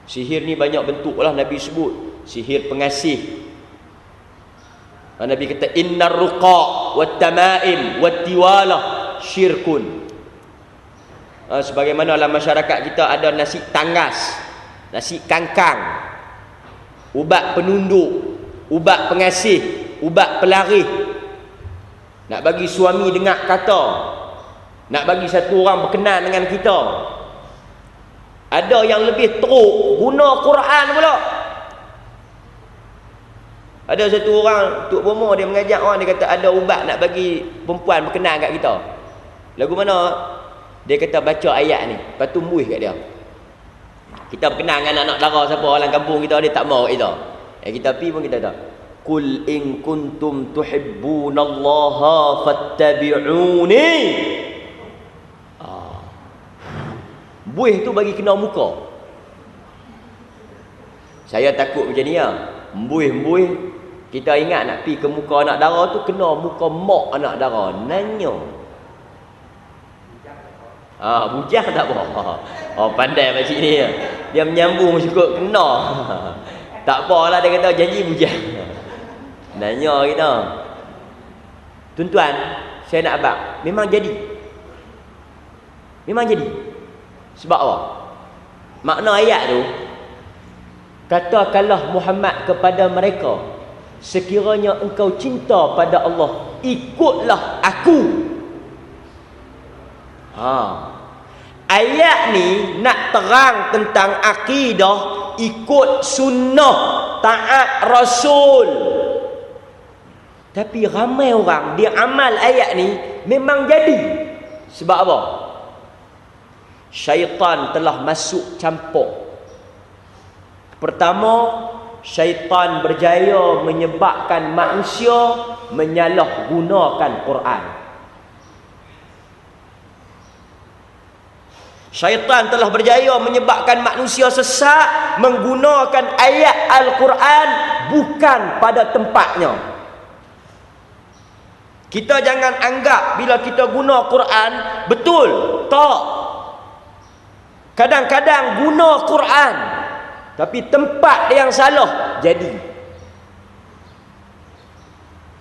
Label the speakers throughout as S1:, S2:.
S1: Sihir ni banyak bentuk lah Nabi sebut. Sihir pengasih. Nabi kata innar ruqa wat tamaim wat tiwalah syirkun. Sebagaimana dalam masyarakat kita ada nasi tanggas, nasi kangkang, ubat penunduk, ubat pengasih, ubat pelarih. Nak bagi suami dengar kata, nak bagi satu orang berkenan dengan kita. Ada yang lebih teruk, guna Quran pula. Ada satu orang, Tok Bomo, dia mengajak orang, dia kata ada ubat nak bagi perempuan berkenan kat kita. Lagu mana? Dia kata baca ayat ni, lepas tu muih kat dia. Kita berkenan dengan anak dara siapa orang kampung kita, dia tak mau kita. Kita pergi pun kita tak. Qul in kuntum tuhibbunallaha fattabi'uni. Buih tu bagi kena muka. Saya takut macam ni lah. Buih-buih kita ingat nak pergi ke muka anak dara tu, kena muka mak anak dara. Nanya. Bujang tak apa. Pandai macam ni. Dia menyambung cukup kena. Tak apalah, dia kata janji bujang. Nanya kita. Tuan-tuan, saya nak abang. Memang jadi. Memang jadi. Sebab apa? Makna ayat tu, katakanlah Muhammad kepada mereka, sekiranya engkau cinta pada Allah, ikutlah aku. Ayat ni nak terang tentang akidah, ikut sunnah, taat Rasul. Tapi ramai orang dia amal ayat ni memang jadi. Sebab apa? Syaitan telah masuk campur. Pertama, syaitan berjaya menyebabkan manusia menyalahgunakan Quran. Syaitan telah berjaya menyebabkan manusia sesat menggunakan ayat Al-Quran bukan pada tempatnya. Kita jangan anggap bila kita guna Quran betul. Tak. Kadang-kadang guna Quran tapi tempat yang salah jadi.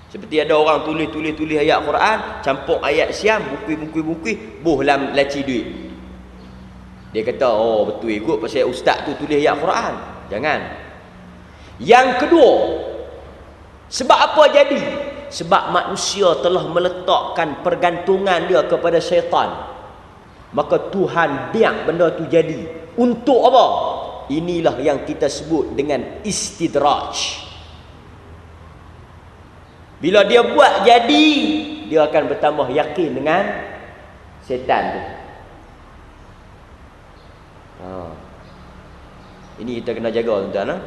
S1: Seperti ada orang tulis ayat Quran, campur ayat Siam, bukui boh dalam laci duit. Dia kata, oh betul ikut pasal ustaz tu tulis ayat Quran. Jangan. Yang kedua, sebab apa jadi? Sebab manusia telah meletakkan pergantungan dia kepada syaitan. Maka Tuhan biar benda tu jadi. Untuk apa? Inilah yang kita sebut dengan istidraj. Bila dia buat jadi, dia akan bertambah yakin dengan setan tu. Ini kita kena jaga tuan-tuan.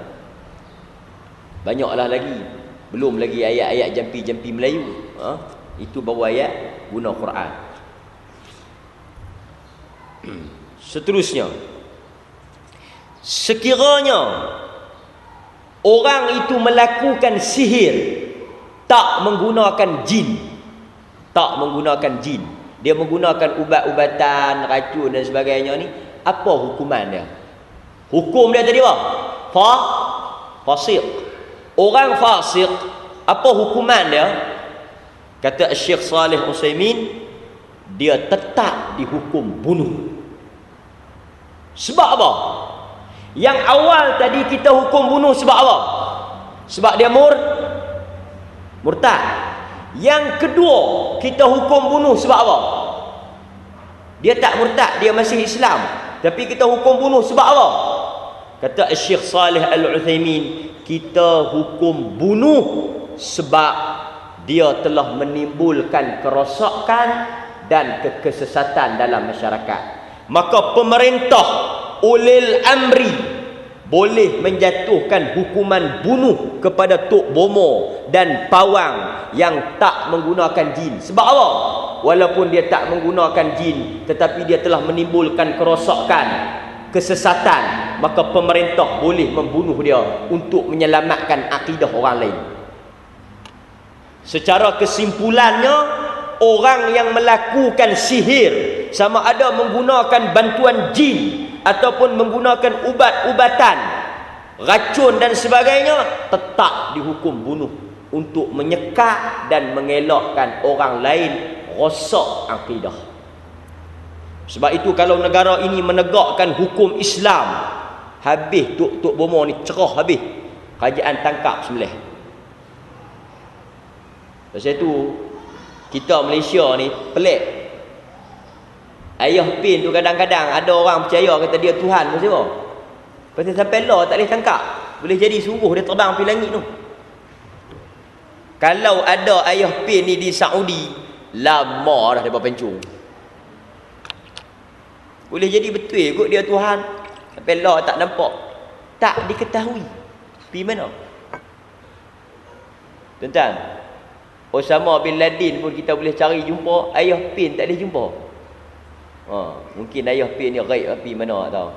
S1: Banyaklah lagi. Belum lagi ayat-ayat jampi-jampi Melayu. Itu baru ayat guna Quran. Seterusnya, sekiranya orang itu melakukan sihir tak menggunakan jin, dia menggunakan ubat-ubatan, racun dan sebagainya ni, apa hukuman dia? Hukum dia tadi apa? Fasik. Orang fasik, apa hukuman dia? Kata Syekh Saleh Utsaimin, dia tetap dihukum bunuh. Sebab apa? Yang awal tadi kita hukum bunuh sebab apa? Sebab dia murtad. Yang kedua kita hukum bunuh sebab apa? Dia tak murtad, dia masih Islam, tapi kita hukum bunuh sebab apa? Kata Syekh Saleh Al-Utsaimin, kita hukum bunuh sebab dia telah menimbulkan kerosakan dan kesesatan dalam masyarakat. Maka pemerintah ulil amri boleh menjatuhkan hukuman bunuh kepada Tok Bomo dan pawang yang tak menggunakan jin. Sebab apa? Walaupun dia tak menggunakan jin, tetapi dia telah menimbulkan kerosakan, kesesatan, maka pemerintah boleh membunuh dia untuk menyelamatkan akidah orang lain. Secara kesimpulannya, orang yang melakukan sihir, sama ada menggunakan bantuan jin ataupun menggunakan ubat-ubatan, racun dan sebagainya, tetap dihukum bunuh untuk menyekat dan mengelakkan orang lain rosak akidah. Sebab itu kalau negara ini menegakkan hukum Islam, habis Tok Bomo ni cerah habis. Kerajaan tangkap sembelih. Pasal itu kita Malaysia ni pelik. Ayah pin tu kadang-kadang ada orang percaya kata dia Tuhan macam apa? Pasal sampai law tak boleh tangkap. Boleh jadi suruh dia terbang pergi langit tu. Kalau ada ayah pin ni di Saudi, lama dah dia pencung. Boleh jadi betul kot dia Tuhan. Sampai law tak nampak. Tak diketahui. Pergi mana? Tuan-tuan, Osama bin Laden pun kita boleh cari jumpa, ayah pin tak boleh jumpa. Mungkin ayah pin ni gaib api mana tak tahu.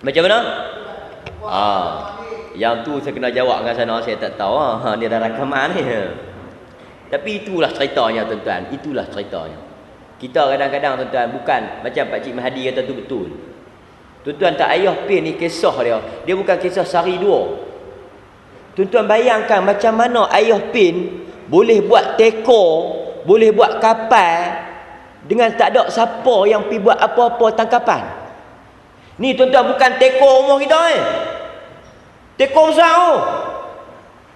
S1: Macam mana? Yang tu saya kena jawab dengan sana, saya tak tahu. Ni dah rakaman ni. Tapi itulah ceritanya tuan-tuan, itulah ceritanya. Kita kadang-kadang tuan-tuan bukan macam Pak Cik Mahdi kata tu betul. Tuan-tuan tak, ayah pin ni kisah dia. Dia bukan kisah sehari dua. Tuan-tuan bayangkan macam mana ayah pin boleh buat teko, boleh buat kapal dengan tak ada siapa yang pergi buat apa-apa tangkapan. Ni tuan-tuan bukan teko rumah kita Teko besar tu.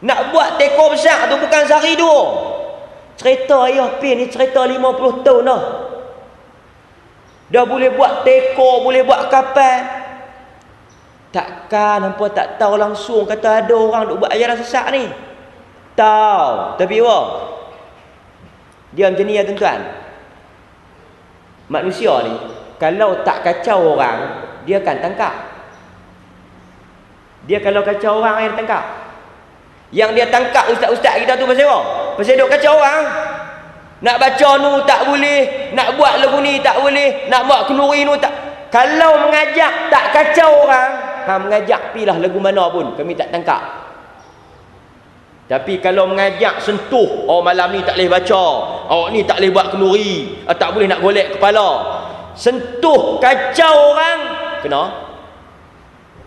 S1: Nak buat teko besar tu bukan sehari dua. Cerita ayah pin ni cerita 50 tahun dah. Dah boleh buat teko, boleh buat kapal. Takkan hampa tak tahu langsung kata ada orang duk buat ajaran sesat ni. Tahu. Tapi apa? Dia macam ni ya tuan-tuan. Manusia ni kalau tak kacau orang, dia akan tangkap. Dia kalau kacau orang, dia tangkap. Yang dia tangkap ustaz-ustaz kita tu pasal apa? Pasal duk kacau orang. Nak baca nu tak boleh, nak buat lagu ni tak boleh, nak buat kenduri nu tak. Kalau mengajak tak kacau orang, mengajak pilah lagu mana pun, kami tak tangkap. Tapi kalau mengajak sentuh, malam ni tak boleh baca, ni tak boleh buat kenduri, tak boleh nak golek kepala, sentuh kacau orang, kena.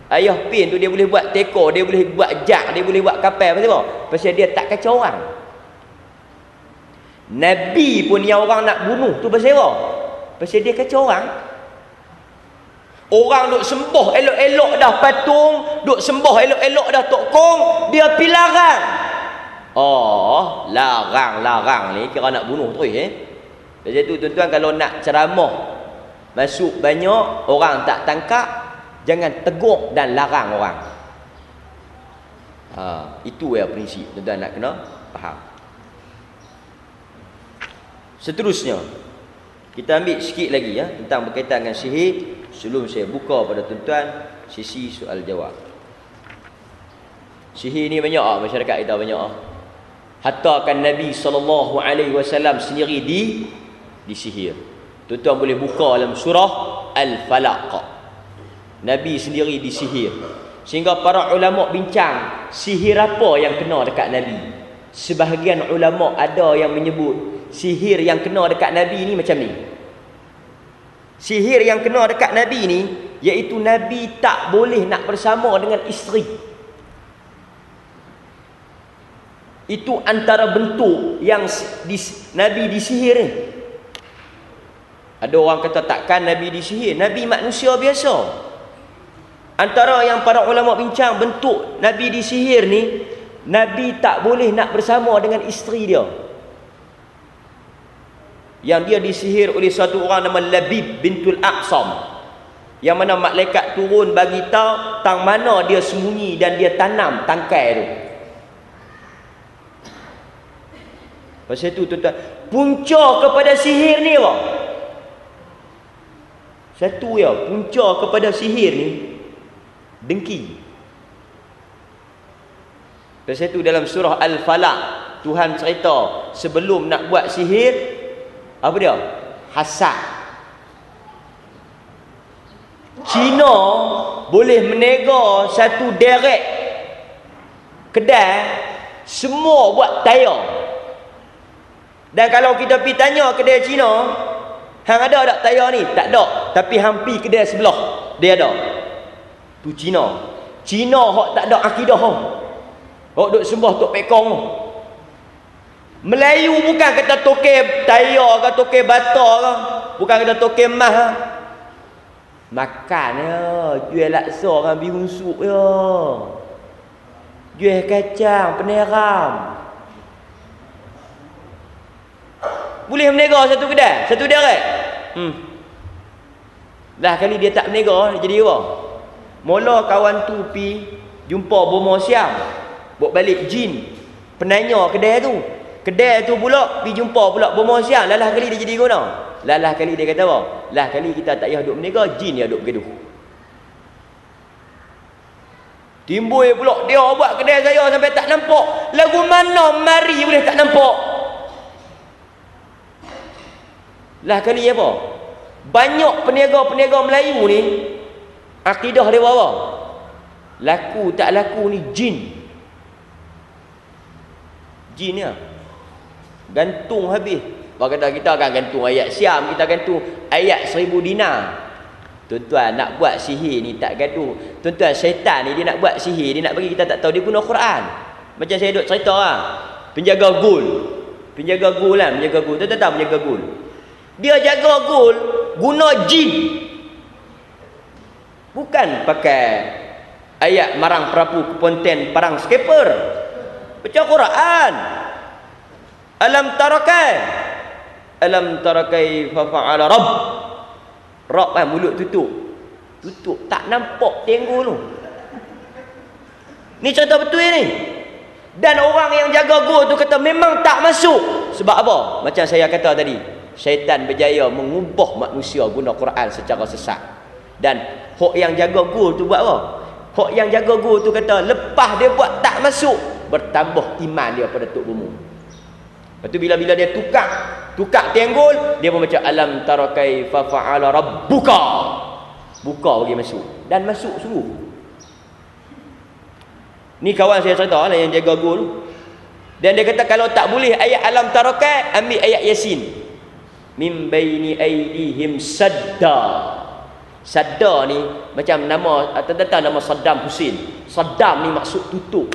S1: Ayah pin tu dia boleh buat teko, dia boleh buat jak, dia boleh buat kapal. Pasal apa? Pasal dia tak kacau orang. Nabi pun yang orang nak bunuh tu pasal apa? Pasal dia kacau orang. Orang duk sembah elok-elok dah patung, duk sembah elok-elok dah tok kong, dia pi larang. Larang ni kira nak bunuh terus Pasal tu tuan-tuan kalau nak ceramah masuk banyak, orang tak tangkap, jangan tegur dan larang orang. Itu ya prinsip tuan-tuan nak kena faham. Seterusnya kita ambil sikit lagi tentang berkaitan dengan sihir sebelum saya buka pada tuan-tuan sisi soal jawab. Sihir ni banyak masyarakat kita banyak. Hatta kan Nabi SAW sendiri disihir. Tuan-tuan boleh buka dalam surah Al-Falaq. Nabi sendiri disihir. Sehingga para ulama bincang sihir apa yang kena dekat Nabi. Sebahagian ulama ada yang menyebut sihir yang kena dekat Nabi ni macam ni. Sihir yang kena dekat Nabi ni iaitu Nabi tak boleh nak bersama dengan isteri. Itu antara bentuk yang Nabi disihir ni. Ada orang kata takkan Nabi disihir, Nabi manusia biasa. Antara yang para ulama bincang bentuk Nabi disihir ni, Nabi tak boleh nak bersama dengan isteri dia. Yang dia disihir oleh satu orang nama Labib bintul Aqsam, yang mana malaikat turun bagi tahu tang mana dia sembunyi dan dia tanam tangkai tu. Pasal tu tuan-tuan, punca kepada sihir ni apa? Satu punca kepada sihir ni dengki. Pasal tu dalam surah Al-Falaq Tuhan cerita sebelum nak buat sihir, apa dia? Hasad. Cina boleh menega satu derek kedai, semua buat tayar. Dan kalau kita pergi tanya kedai Cina, Hang ada tak tayar ni? Tak ada. Tapi hampir kedai sebelah dia ada. Tu Cina. Cina hok tak ada akidah hok. Hok duk sembah tok pekong. Melayu bukan kata toke tayar ke toke bata ke. Bukan kata toke emas ha. Makan ya, jual laksa dengan bihun sup ya. Jual kacang, peneram. Boleh menega satu kedai, satu deret. Dah kali dia tak menega, dia jadi apa? Mula kawan tu pi jumpa bomo siam. Bawa balik jin. Penanya kedai tu. Kedai tu pula pi jumpa pula bomo siam. Lalah kali dia jadi guna. Lalah kali dia kata apa? Lah kali kita tak payah duk menega, jin dia duk bergaduh. Timbul pula dia buat kedai saya sampai tak nampak. Lagu mana mari boleh tak nampak? Lah kali apa? Banyak peniaga-peniaga Melayu ni akidah dia apa? Laku tak laku ni jin. Jin ni gantung habis. Kata kita akan gantung ayat Siam, kita gantung ayat 1000 dinar. Tuan-tuan nak buat sihir ni tak gaduh. Tuan-tuan syaitan ni dia nak buat sihir, dia nak bagi kita tak tahu, dia guna Quran. Macam saya duk cerita lah. Penjaga gul. Penjaga gul lah, penjaga gul. Tuan-tuan tahu penjaga gul. Dia jaga gul guna jin. Bukan pakai ayat marang perapu keponten parang skaper. Baca Quran. Alam tarakai. Alam tarakai fa fa'ala rabb. Rabb kan mulut tutup. Tutup tak nampak tenggul tu. Ni cerita betul ni. Dan orang yang jaga gul tu kata memang tak masuk. Sebab apa? Macam saya kata tadi. Syaitan berjaya mengubah manusia guna Quran secara sesat. Dan hok yang jaga gul tu buat apa? Hok yang jaga gul tu kata lepas dia buat tak masuk, bertambah iman dia pada Tok Bomo. Lepas tu bila dia tukar tenggul, dia pun baca alam tara kaifa fa'ala rabbuka. Buka bagi masuk. Dan masuk sungguh. Ni kawan saya cerita lah yang jaga gul. Dan dia kata kalau tak boleh ayat alam tara kai, ambil ayat Yasin. Min baini aidihim sadda. Sadda ni macam nama tentang nama Saddam Hussein. Saddam ni maksud tutup.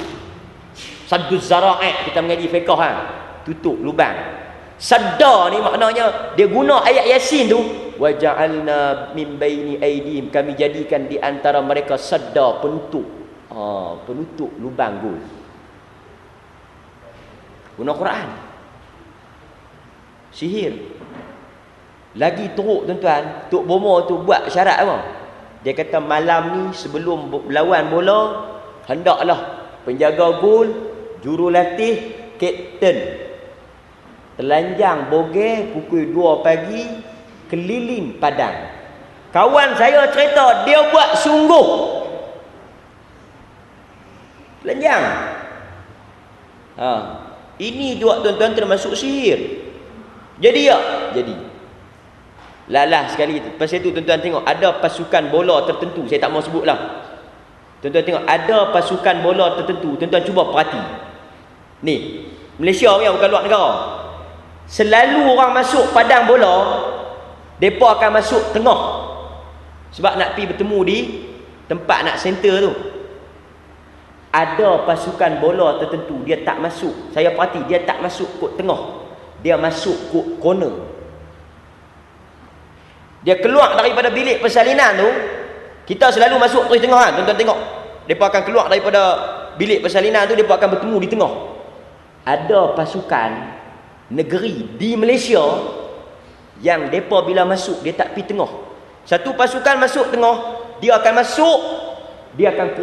S1: Sadduz zara'i kita mengaji fiqh kan. Tutup lubang. Sadda ni maknanya dia guna ayat Yasin tu, wa ja'alna min baini aidihim, kami jadikan di antara mereka sadda, penutup. Penutup lubang gul. Guna Quran. Sihir. Lagi teruk tuan-tuan, Tok Bomo tu buat syarat apa? Dia kata malam ni sebelum lawan bola, hendaklah penjaga gol, jurulatih, kapten telanjang bogeh pukul 2 pagi keliling padang. Kawan saya cerita dia buat sungguh. Telanjang. Ini juga tuan-tuan termasuk sihir. Jadi ya, jadi. Lalah sekali. Pasal itu tuan-tuan tengok ada pasukan bola tertentu, saya tak mau sebutlah. Tuan-tuan tengok ada pasukan bola tertentu, tuan-tuan cuba perhati. Ni, Malaysia ni bukan luar negara. Selalu orang masuk padang bola, depa akan masuk tengah. Sebab nak pergi bertemu di tempat nak center tu. Ada pasukan bola tertentu dia tak masuk. Saya perhati dia tak masuk kot tengah. Dia masuk kot corner. Dia keluar daripada bilik persalinan tu, kita selalu masuk terus tengah kan. Tuan-tuan tengok. Depa akan keluar daripada bilik persalinan tu, depa akan bertemu di tengah. Ada pasukan negeri di Malaysia yang depa bila masuk dia tak pergi tengah. Satu pasukan masuk tengah, dia akan masuk, dia akan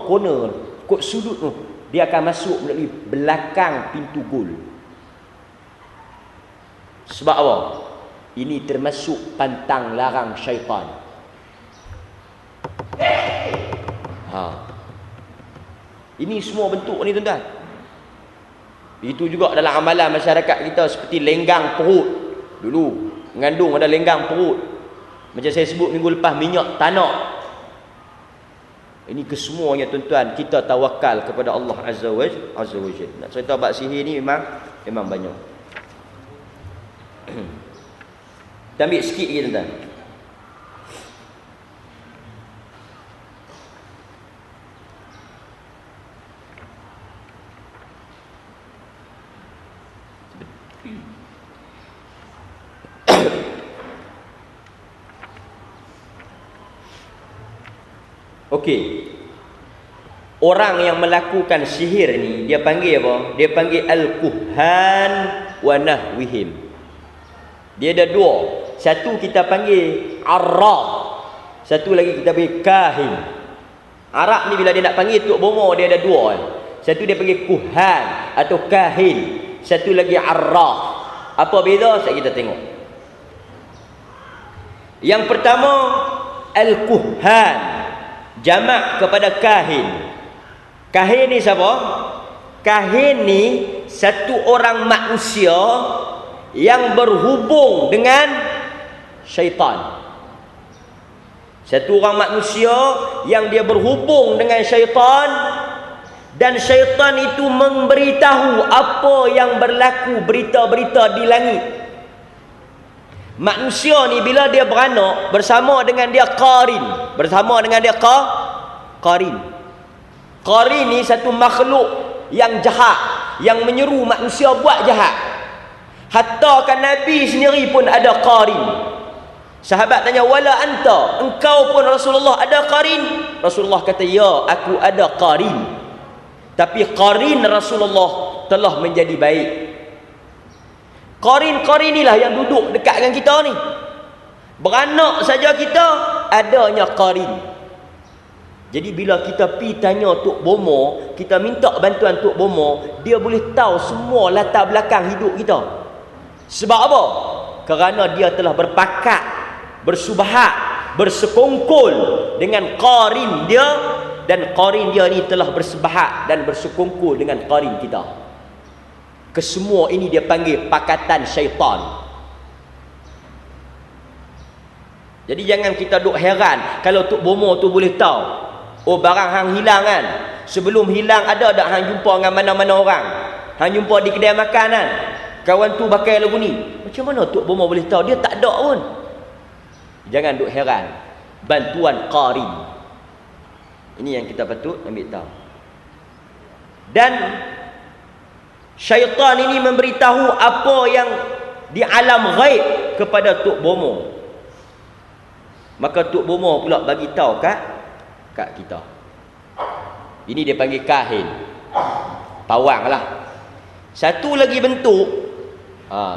S1: corner, kot sudut tu. Dia akan masuk melalui belakang pintu gol. Sebab apa? Ini termasuk pantang larang syaitan. Ini semua bentuk ni tuan-tuan. Itu juga dalam amalan masyarakat kita seperti lenggang perut. Dulu mengandung ada lenggang perut. Macam saya sebut minggu lepas, minyak tanak. Ini kesemuanya tuan-tuan, kita tawakal kepada Allah Azza wa Jalla. Nak cerita bab sihir ni memang banyak. Kita ambil sikit lagi tuan-tuan. Okey. Orang yang melakukan sihir ni dia panggil apa? Dia panggil al-kuhan wa nahwihim. Dia ada dua. Satu kita panggil arraf. Satu lagi kita panggil kahin. Arab ni bila dia nak panggil tok bomo dia ada dua. Satu dia panggil kuhan atau kahin. Satu lagi arraf. Apa beza? Sekejap kita tengok. Yang pertama al-kuhan, jamak kepada kahin. Kahin ni siapa? Kahin ni satu orang manusia yang berhubung dengan syaitan. Satu orang manusia yang dia berhubung dengan syaitan, dan syaitan itu memberitahu apa yang berlaku, berita-berita di langit. Manusia ni bila dia beranak bersama dengan dia qarin, bersama dengan dia qarin. Qarin ni satu makhluk yang jahat, yang menyeru manusia buat jahat. Hatta kan Nabi sendiri pun ada qarin. Sahabat tanya, wala anta, engkau pun Rasulullah ada qarin? Rasulullah kata, ya, aku ada qarin. Tapi qarin Rasulullah telah menjadi baik. Qarin-qarin inilah yang duduk dekat dengan kita ni. Beranak saja kita adanya qarin. Jadi bila kita pi tanya Tok Bomo, kita minta bantuan Tok Bomo, dia boleh tahu semua latar belakang hidup kita. Sebab apa? Kerana dia telah berpakat, bersubahat, bersekongkol dengan qarin dia, dan qarin dia ni telah bersebahat dan bersekongkol dengan qarin kita. Kesemua ini dia panggil pakatan syaitan. Jadi jangan kita duk heran kalau Tok Bomo tu boleh tahu. Oh, barang hang hilang kan? Sebelum hilang ada tak hang jumpa dengan mana-mana orang? Hang jumpa di kedai makan kan? Kawan tu pakai lagu ni. Macam mana Tok Bomo boleh tahu? Dia tak ada pun. Jangan duk heran. Bantuan qarin. Ini yang kita patut ambil tahu. Dan syaitan ini memberitahu apa yang di alam ghaib kepada Tok Bomo. Maka Tok Bomo pula bagi tahu kat kita. Ini dia panggil kahin. Pawang lah. Satu lagi bentuk.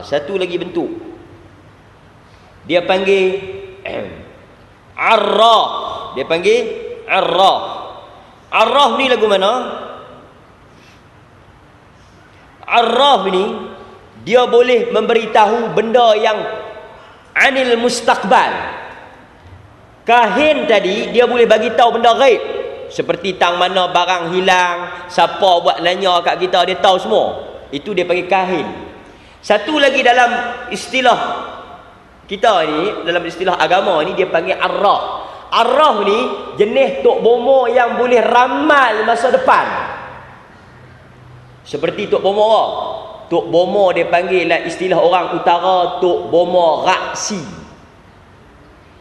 S1: Satu lagi bentuk. Dia panggil arraf. Dia panggil arraf. Arraf ni lagu mana? Arraf ni dia boleh memberitahu benda yang anil mustaqbal. Kahin tadi dia boleh bagi tahu benda ghaib, seperti tang mana barang hilang, siapa buat nanya kat kita, dia tahu semua. Itu dia panggil kahin. Satu lagi dalam istilah kita ni, dalam istilah agama ni, dia panggil arraf. Arraf ni jenis Tok Bomo yang boleh ramal masa depan. Seperti Tok Bomo. Tok Bomo dia panggil lah istilah orang utara Tok Bomo raksi.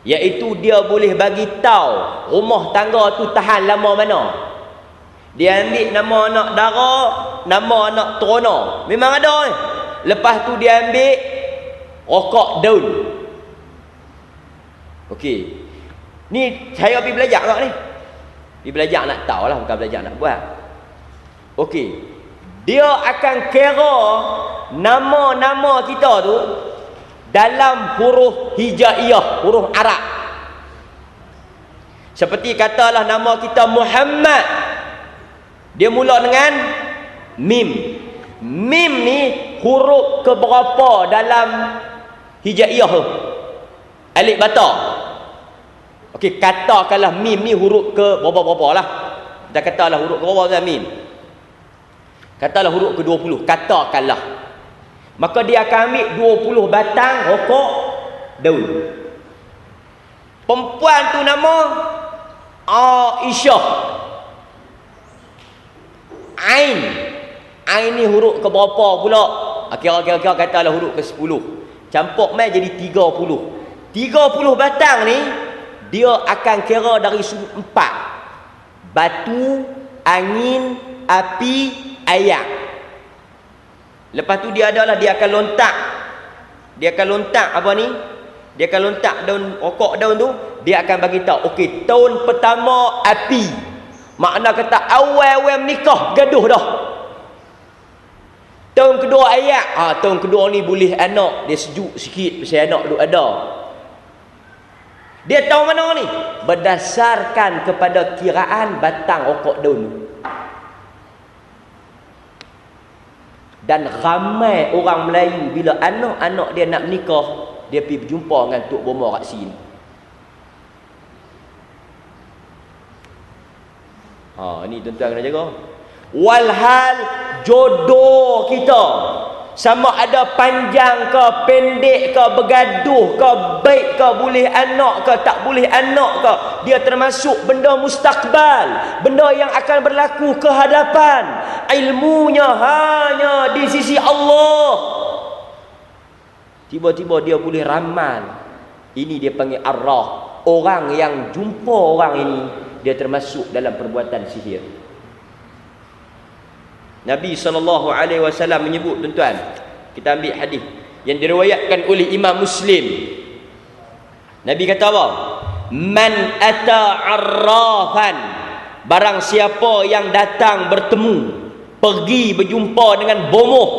S1: Iaitu dia boleh bagi tahu rumah tangga tu tahan lama mana. Dia ambil nama anak dara, nama anak terona. Memang ada ni. Lepas tu dia ambil rokok daun. Okey. Ni saya pergi belajar tak ni? Pergi belajar nak tahu lah, bukan belajar nak buat. Okey. Dia akan kira nama-nama kita tu dalam huruf hijaiyah, huruf Arab. Seperti katalah nama kita Muhammad, dia mula dengan mim. Mim ni huruf keberapa dalam hijaiyah tu? Alif bata. Okey, katakanlah mim ni huruf ke berapa-berapa lah. Kita katalah huruf ke berapa dalam mim. Katalah huruf ke 20, katakanlah. Maka dia akan ambil 20 batang rokok daun. Perempuan tu nama Aisyah. Ain. Ain ni huruf ke berapa pula? Kira-kira katalah huruf ke 10. campur mai jadi 30. 30 batang ni dia akan kira dari sudut 4. Batu, angin, api, air. Lepas tu dia akan lontak. Dia akan lontak apa ni? Dia akan lontak daun rokok daun tu, dia akan bagi tahu, okey, tahun pertama api. Makna kata awal-awal menikah gaduh dah. Tahun kedua ayat, tahun kedua ni boleh anak, dia sejuk sikit pasal anak duk ada. Dia tahu mana ni? Berdasarkan kepada kiraan batang rokok daun tu. Dan ramai orang Melayu bila anak-anak dia nak menikah, dia pergi berjumpa dengan Tok Bomo kat sini. Ni tuan-tuan kena jaga. Walhal jodoh kita, sama ada panjang ke, pendek ke, bergaduh ke, baik ke, boleh anak ke, tak boleh anak ke, dia termasuk benda mustakbal, benda yang akan berlaku ke hadapan. Ilmunya hanya di sisi Allah. Tiba-tiba dia boleh ramal. Ini dia panggil arrah. Orang yang jumpa orang ini, dia termasuk dalam perbuatan sihir. Nabi SAW menyebut, tuan-tuan, kita ambil hadis yang diriwayatkan oleh Imam Muslim. Nabi kata apa? Man ata arrafan, barang siapa yang datang bertemu, pergi berjumpa dengan bomoh,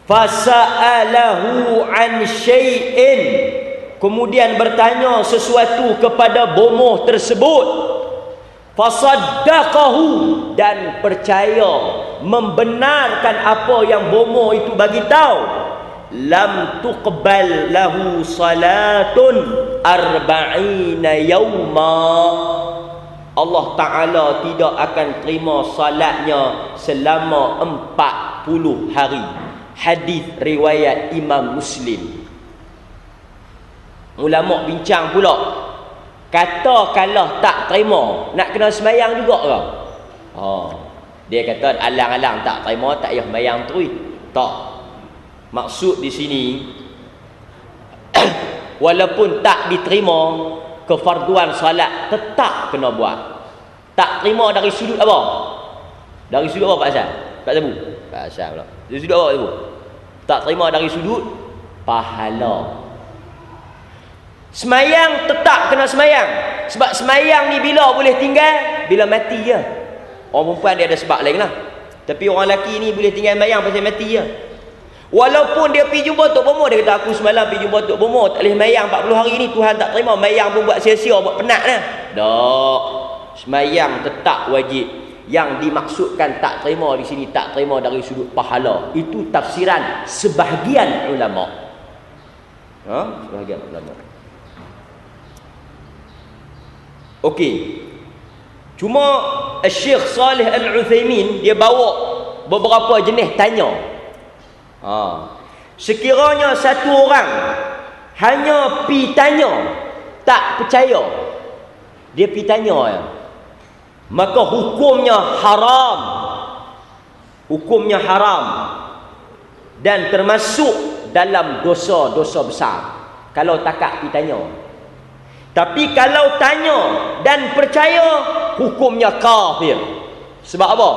S1: fasa'alahu an syai'in, kemudian bertanya sesuatu kepada bomoh tersebut, fasaddaqahu, dan percaya, membenarkan apa yang bomoh itu bagi tahu, lam tuqbal lahu salatun arba'ina yawma, Allah Ta'ala tidak akan terima salatnya selama 40 hari. Hadis riwayat Imam Muslim. Ulama bincang pula, kata kalau tak terima, nak kena semayang juga ke? Dia kata alang-alang tak terima, tak payah semayang terus. Tak. Maksud di sini walaupun tak diterima, kefarduan salat tetap kena buat. Tak terima dari sudut apa? Dari sudut apa Pak Hasan? Pak Zabu? Pak Hasan pula. Dari sudut apa Zabu? Tak terima dari sudut pahala. Semayang tetap kena semayang. Sebab semayang ni bila boleh tinggal? Bila mati je. Orang perempuan dia ada sebab lain lah. Tapi orang lelaki ni boleh tinggal semayang pasal mati je. Walaupun dia pergi jumpa Tok Bomo, dia kata aku semalam pergi jumpa Tok Bomo, tak boleh semayang 40 hari ni, Tuhan tak terima. Semayang pun buat sia-sia, buat penat lah. Tak. Semayang tetap wajib. Yang dimaksudkan tak terima di sini, tak terima dari sudut pahala, itu tafsiran sebahagian ulama. Sebahagian ulama. Okey. Cuma Syekh Salih Al-Uthaymin dia bawa beberapa jenis tanya. Sekiranya satu orang hanya pi tanya, tak percaya, dia pi tanya ya, maka hukumnya haram. Hukumnya haram dan termasuk dalam dosa-dosa besar kalau takat pi tanya. Tapi kalau tanya dan percaya, hukumnya kafir. Sebab apa?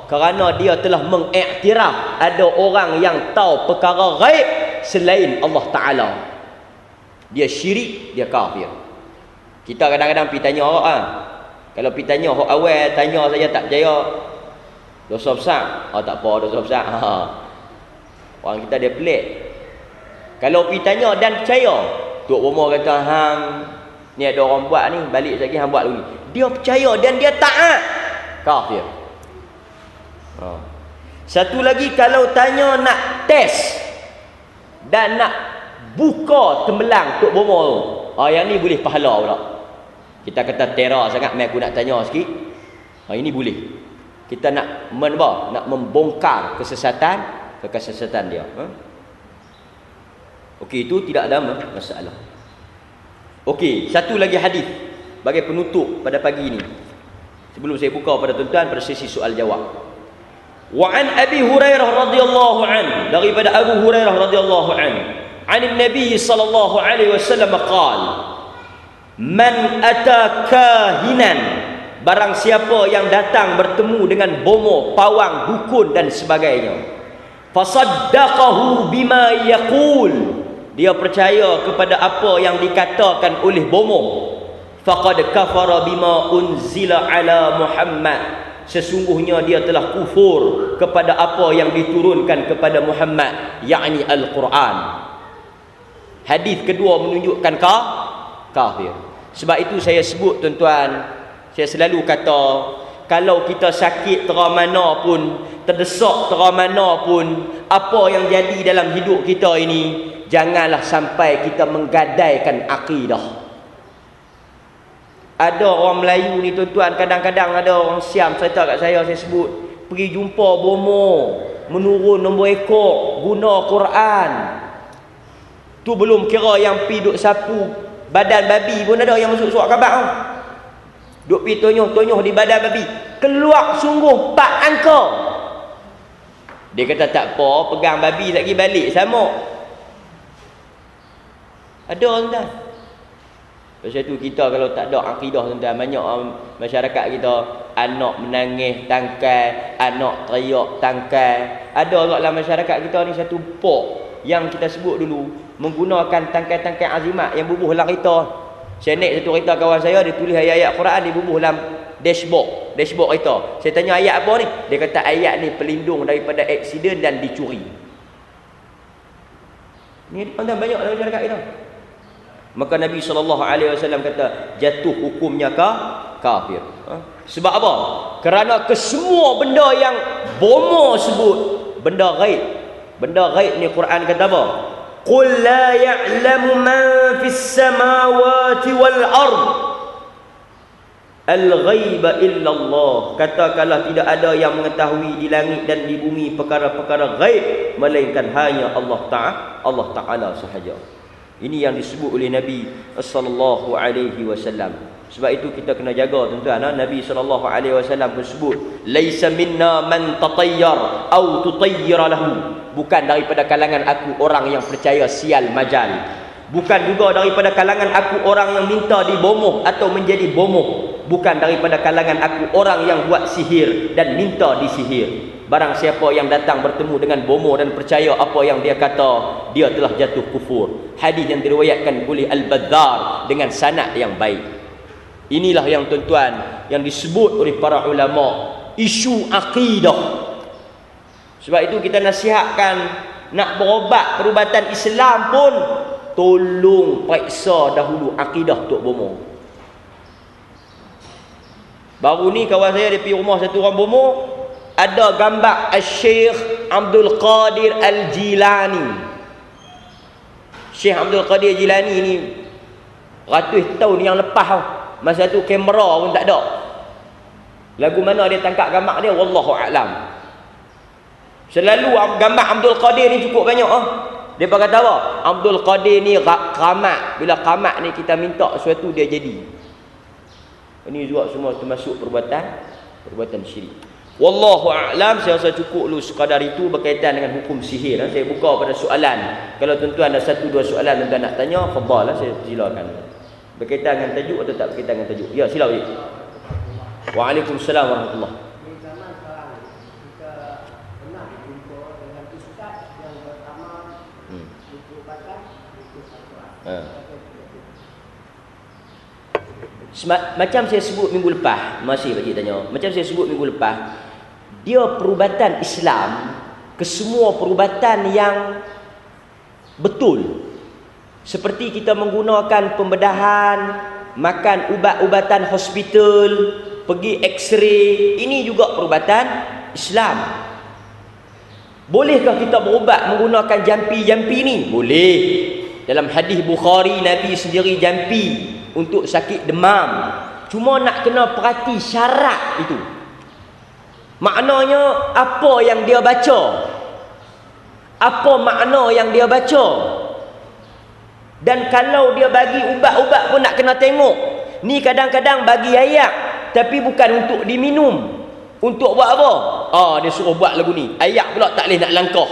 S1: Kerana dia telah mengiktiraf ada orang yang tahu perkara ghaib selain Allah Ta'ala. Dia syirik, dia kafir. Kita kadang-kadang pergi tanya orang kalau pergi tanya orang awal, tanya saja tak percaya, dosa besar. Tak apa, dosa besar. Orang kita dia pelik. Kalau pergi tanya dan percaya, Tok Bomo kata, hang ni ada orang buat ni, balik lagi hang buat lagi. Dia percaya dan dia taat, kafir. Satu lagi, kalau tanya nak test dan nak buka tembelang Tok Bomo tu, yang ni boleh pahala pula. Kita kata terah sangat, mai aku nak tanya sikit. Ini boleh. Kita nak nak membongkar kesesatan dia. Okey, itu tidak ada masalah. Okey, satu lagi hadis bagi penutup pada pagi ini. Sebelum saya buka pada tuan-tuan pada sesi soal jawab. Wa an Abi Hurairah radhiyallahu an, daripada Abu Hurairah radhiyallahu an, 'an Nabi sallallahu alaihi wasallam qala man ata kahinan, barang siapa yang datang bertemu dengan bomoh, pawang, dukun dan sebagainya, fasaddaqahu bima yaqul, dia percaya kepada apa yang dikatakan oleh bomoh, faqad kafara bima unzila ala Muhammad, sesungguhnya dia telah kufur kepada apa yang diturunkan kepada Muhammad, yakni Al-Quran. Hadis kedua menunjukkan kafir. Sebab itu saya sebut tuan-tuan, saya selalu kata, kalau kita sakit terah mana pun, terdesak terah mana pun, apa yang jadi dalam hidup kita ini, janganlah sampai kita menggadaikan akidah. Ada orang Melayu ni tuan-tuan, kadang-kadang ada orang Siam cerita kat saya sebut, pergi jumpa bomoh, menurun nombor ekor, guna Quran. Tu belum kira yang pi duk sapu badan babi pun ada yang masuk surat khabar tu. Duk pi tonyoh-tonyoh di badan babi, keluar sungguh 4 angka. Dia kata tak apa, pegang babi tak pergi balik sama. Ada tuan-tuan. Pasal tu kita kalau tak ada akidah tuan-tuan, banyak masyarakat kita anak menangis tangkai, anak teriak tangkai. Ada orang dalam masyarakat kita ni satu pok yang kita sebut dulu, menggunakan tangkai-tangkai azimat yang bubuh dalam kereta. Saya naik satu kereta kawan saya, dia tulis ayat-ayat Quran, dia bubuh dalam dashboard kereta. Saya tanya ayat apa ni? Dia kata ayat ni pelindung daripada aksiden dan dicuri. Ni tuan-tuan banyak dalam masyarakat kita. Maka Nabi SAW kata jatuh hukumnya kafir. Sebab apa? Kerana kesemua benda yang bomoh sebut benda ghaib. Benda ghaib ni Quran kata apa? Qul la ya'lamu man fis samawati wal ard al-ghaiba illa Allah. Katakanlah tidak ada yang mengetahui di langit dan di bumi perkara-perkara ghaib melainkan hanya Allah Ta'ala sahaja. Ini yang disebut oleh Nabi sallallahu alaihi wasallam. Sebab itu kita kena jaga tuan-tuan. Nabi sallallahu alaihi wasallam pun sebut, laisa minna man tatayyar au tutayyir lahu. Bukan daripada kalangan aku orang yang percaya sial majal. Bukan juga daripada kalangan aku orang yang minta dibomoh atau menjadi bomoh. Bukan daripada kalangan aku orang yang buat sihir dan minta disihir. Barang siapa yang datang bertemu dengan bomoh dan percaya apa yang dia kata, dia telah jatuh kufur. Hadis yang diriwayatkan oleh Al-Bazzar dengan sanad yang baik. Inilah yang tuan-tuan yang disebut oleh para ulama isu akidah. Sebab itu kita nasihatkan, nak berobat perubatan Islam pun tolong periksa dahulu akidah tok bomoh. Baru ni kawan saya dia pergi rumah satu orang bomoh, ada gambar Syekh Abdul Qadir Al-Jilani. Syekh Abdul Qadir Jilani ni ratus tahun yang lepas tau. Masa tu kamera pun tak ada. Lagu mana dia tangkap gambar dia wallahu a'lam. Selalu gambar Abdul Qadir ni cukup banyak Dia kata apa? Abdul Qadir ni qamat. Bila qamat ni kita minta sesuatu dia jadi. Ini juga semua termasuk perbuatan syirik. Wallahu a'lam. Saya rasa cukup dulu sekadar itu berkaitan dengan hukum sihir. Saya buka pada soalan. Kalau tuan-tuan ada satu dua soalan tuan-tuan nak tanya, fadhal saya silakan. Berkaitan dengan tajuk atau tak berkaitan dengan tajuk? Ya, sila Wajib. Waalaikumsalam warahmatullahi. Macam saya sebut minggu lepas, masih Pak Cik tanya. Macam saya sebut minggu lepas, dia perubatan Islam, kesemua perubatan yang betul. Seperti kita menggunakan pembedahan, makan ubat-ubatan hospital, pergi x-ray, ini juga perubatan Islam. Bolehkah kita berubat menggunakan jampi-jampi ni? Boleh. Dalam hadis Bukhari, Nabi sendiri jampi untuk sakit demam. Cuma nak kena perhati syarat itu. Maknanya apa yang dia baca, apa makna yang dia baca. Dan kalau dia bagi ubat-ubat pun nak kena tengok. Ni kadang-kadang bagi ayat, tapi bukan untuk diminum. Untuk buat apa? Dia suruh buat lagu ni. Ayat pula tak boleh nak langkah.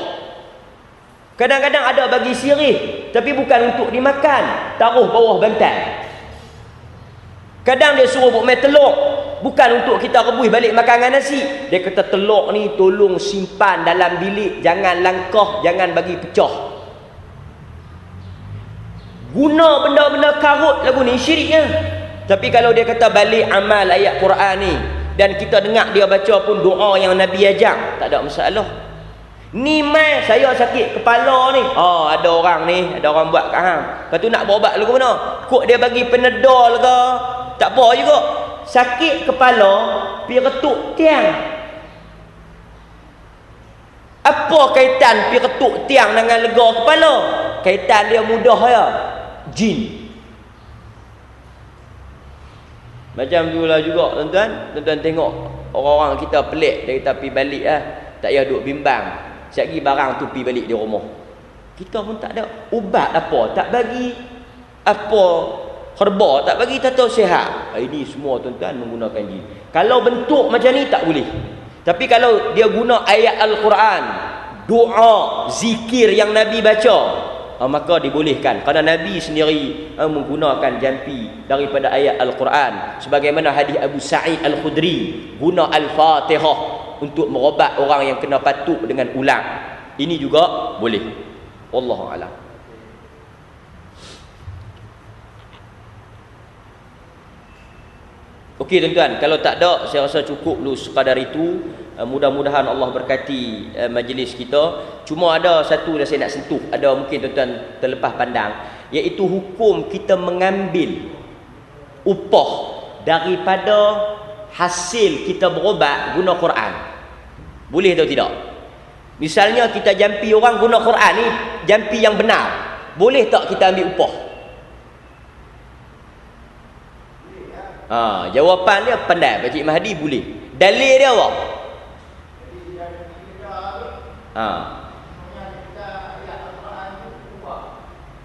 S1: Kadang-kadang ada bagi sirih. tapi bukan untuk dimakan, taruh bawah bantal. Kadang dia suruh buat main telur, bukan untuk kita rebus balik makan dengan nasi. Dia kata telur ni tolong simpan dalam bilik, jangan langkah, jangan bagi pecah. Guna benda-benda karut lagu ni syiriknya. Tapi kalau dia kata balik amal ayat Quran ni, dan kita dengar dia baca pun doa yang Nabi ajar, tak ada masalah. Ni mai saya sakit kepala ni. Ada orang ni, ada orang buat kat hang. Lepas tu nak berubat lagu mana? Kok dia bagi Panadol ke? Tak apa juga. Sakit kepala, pi retuk tiang. Apa kaitan pi retuk tiang dengan lega kepala? Kaitan dia mudah ya. Jin. Macam tu lah juga tuan-tuan. Tuan-tuan tengok orang-orang kita pelik, dia kata pi balik lah, tak payah duduk bimbang. Sekejap lagi barang tu pi balik di rumah. Kita pun tak ada ubat apa, tak bagi apa herba, tak bagi tahu sihat. Ini semua tuan-tuan menggunakan jin. Kalau bentuk macam ni tak boleh. Tapi kalau dia guna ayat Al-Quran, doa, zikir yang Nabi baca, maka dibolehkan. Kerana Nabi sendiri menggunakan jampi daripada ayat Al-Quran. Sebagaimana hadis Abu Sa'id Al-Khudri, guna Al-Fatihah untuk merobat orang yang kena patuk dengan ulang. Ini juga boleh. Wallahu a'lam. Okey tuan-tuan, kalau tak ada, saya rasa cukup dulu sekadar itu. Mudah-mudahan Allah berkati majlis kita. Cuma ada satu yang saya nak sentuh, ada mungkin tuan-tuan terlepas pandang, iaitu hukum kita mengambil upah daripada hasil kita berobat guna Quran. Boleh atau tidak? Misalnya kita jampi orang guna Quran ni, jampi yang benar, boleh tak kita ambil upah? Jawapan dia pandai Pak Cik Mahdi, boleh. Dalil dia apa?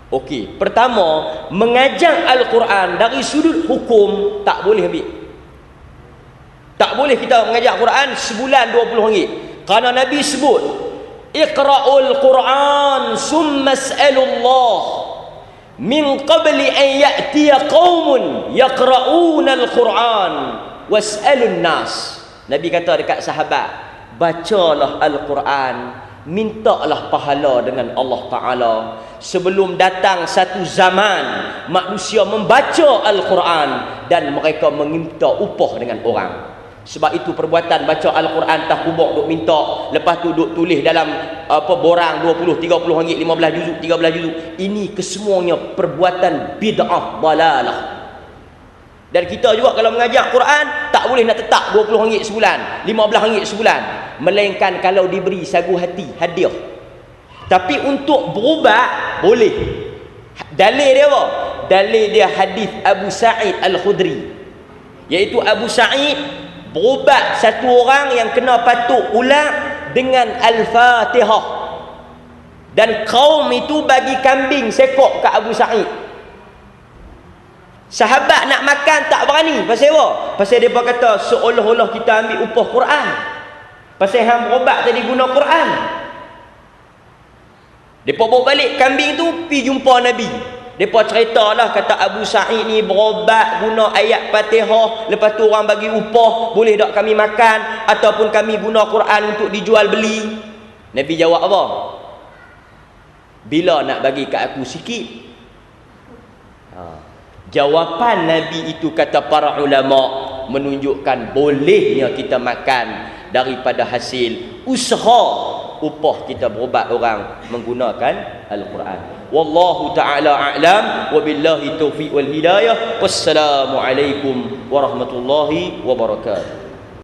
S1: Okey, pertama, mengajar Al-Quran dari sudut hukum tak boleh ambil. Tak boleh kita mengajar Quran sebulan RM20. Kerana Nabi sebut, Iqra'ul Quran summa as'alullah min qabli an ya'tiya qaumun yaqra'una al-Quran was'alun nas. Nabi kata dekat sahabat, bacalah Al-Quran, mintalah pahala dengan Allah Ta'ala sebelum datang satu zaman manusia membaca Al-Quran dan mereka meminta upah dengan orang. Sebab itu perbuatan baca Al-Quran tak kubur duk minta, lepas tu duk tulis dalam borang 20, 30 ringgit, 15 juzuk, 13 juzuk. Ini kesemuanya perbuatan bid'ah dalalah. Dan kita juga kalau mengajar Quran tak boleh nak tetap 20 ringgit sebulan, 15 ringgit sebulan, melainkan kalau diberi sagu hati, hadiah. Tapi untuk berubat boleh. Dalil dia apa? Dalil dia hadis Abu Sa'id Al-Khudri, iaitu Abu Sa'id berubat satu orang yang kena patuk ulang dengan Al-Fatihah, dan kaum itu bagi kambing sekok ke Abu Sa'id. Sahabat nak makan tak berani. Pasal apa? Pasal mereka kata seolah-olah kita ambil upah Quran. Pasal hang berubat tadi guna Quran. Mereka bawa balik kambing tu, pergi jumpa Nabi. Mereka ceritalah, kata Abu Sa'id ni berobat guna ayat Fatihah, lepas tu orang bagi upah, boleh tak kami makan ataupun kami guna Quran untuk dijual beli? Nabi jawab apa? Bila nak bagi kat aku sikit? Jawapan Nabi itu, kata para ulama, menunjukkan bolehnya kita makan daripada hasil usaha upah kita berubat orang menggunakan Al-Quran. Wallahu ta'ala a'lam, wabillahi taufiq wal hidayah. Wassalamualaikum warahmatullahi wabarakatuh.